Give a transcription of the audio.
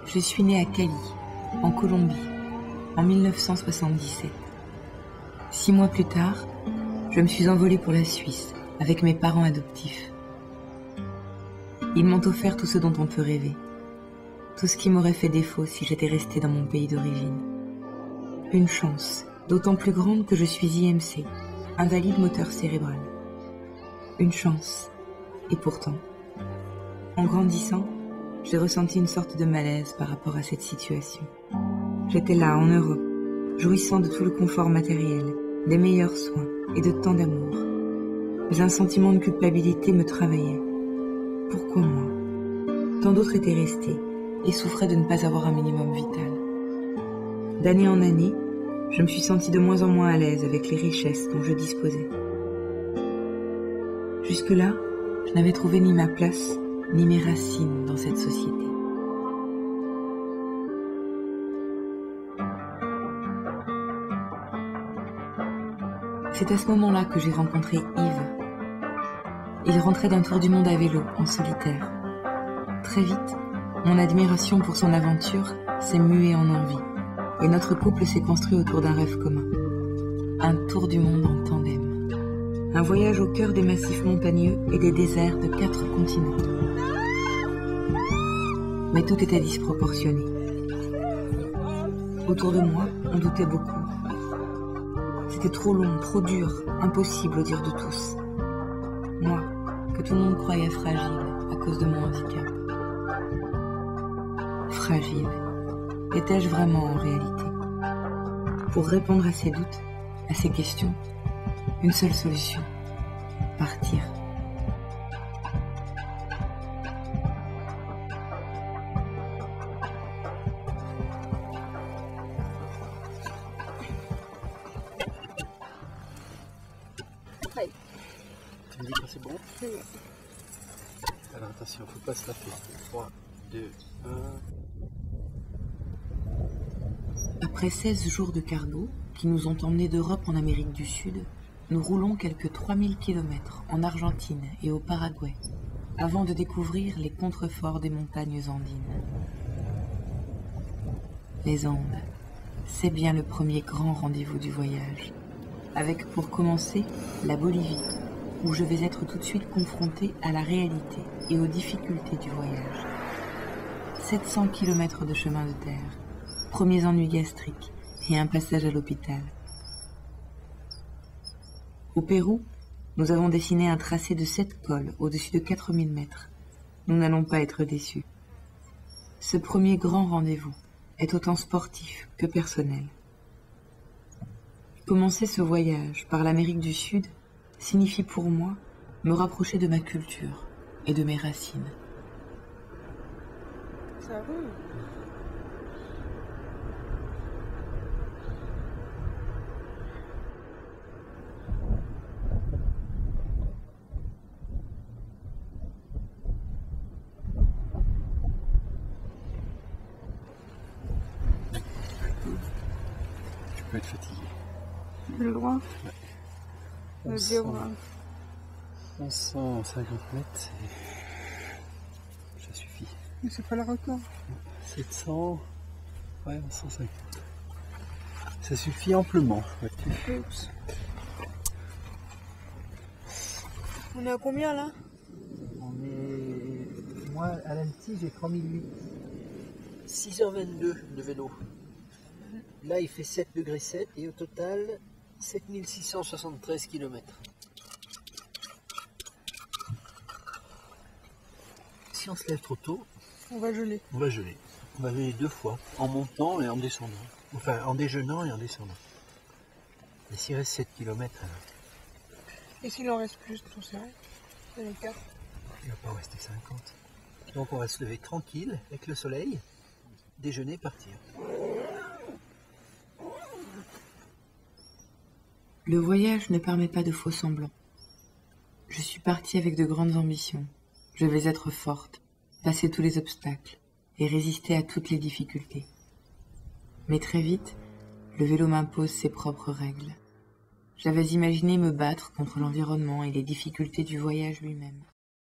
Je suis née à Cali, en Colombie, en 1977. 6 mois plus tard, je me suis envolée pour la Suisse avec mes parents adoptifs. Ils m'ont offert tout ce dont on peut rêver, tout ce qui m'aurait fait défaut si j'étais restée dans mon pays d'origine. Une chance, d'autant plus grande que je suis IMC, invalide moteur cérébral. Une chance, et pourtant, en grandissant, j'ai ressenti une sorte de malaise par rapport à cette situation. J'étais là, en Europe, jouissant de tout le confort matériel, des meilleurs soins et de tant d'amour. Mais un sentiment de culpabilité me travaillait. Pourquoi moi? Tant d'autres étaient restés et souffraient de ne pas avoir un minimum vital. D'année en année, je me suis sentie de moins en moins à l'aise avec les richesses dont je disposais. Jusque-là, je n'avais trouvé ni ma place, ni mes racines dans cette société. C'est à ce moment-là que j'ai rencontré Yves. Il rentrait d'un tour du monde à vélo, en solitaire. Très vite, mon admiration pour son aventure s'est muée en envie, et notre couple s'est construit autour d'un rêve commun. Un tour du monde en tandem. Un voyage au cœur des massifs montagneux et des déserts de 4 continents. Mais tout était disproportionné. Autour de moi, on doutait beaucoup. C'était trop long, trop dur, impossible au dire de tous. Moi, que tout le monde croyait fragile à cause de mon handicap. Fragile. Étais-je vraiment en réalité? Pour répondre à ces doutes, à ces questions, une seule solution. Partir. Tu me dis quand c'est bon? Oui. Alors attention, faut pas se lâcher. 3, 2, 1. Après 16 jours de cargo, qui nous ont emmenés d'Europe en Amérique du Sud, nous roulons quelques 3000 km en Argentine et au Paraguay, avant de découvrir les contreforts des montagnes andines. Les Andes, c'est bien le premier grand rendez-vous du voyage, avec pour commencer la Bolivie, où je vais être tout de suite confrontée à la réalité et aux difficultés du voyage. 700 km de chemin de terre, premiers ennuis gastriques et un passage à l'hôpital. Au Pérou, nous avons dessiné un tracé de 7 cols au-dessus de 4000 mètres. Nous n'allons pas être déçus. Ce premier grand rendez-vous est autant sportif que personnel. Commencer ce voyage par l'Amérique du Sud signifie pour moi me rapprocher de ma culture et de mes racines. Ça roule. Tu peux être fatigué. Le droit. Ouais. Le 1100, diagramme. 1150 mètres, ça suffit. Mais c'est pas le record. 700, ouais, 150. Ça suffit amplement. Oups. On est à combien là? On est... Moi, à l'Annecy, j'ai 3008. 6h22 de vélo. Là, il fait 7 degrés 7 et au total, 7673 km. Si on se lève trop tôt, On va geler. on va geler. On va geler 2 fois, en montant et en descendant. Enfin, en déjeunant et en descendant. Et s'il reste 7 km, Et s'il en reste plus, on sait rien. Il y en a 4. il ne va pas en rester 50. Donc on va se lever tranquille, avec le soleil, déjeuner, partir. Le voyage ne permet pas de faux semblants. Je suis partie avec de grandes ambitions. Je vais être forte, passer tous les obstacles et résister à toutes les difficultés. Mais très vite, le vélo m'impose ses propres règles. J'avais imaginé me battre contre l'environnement et les difficultés du voyage lui-même.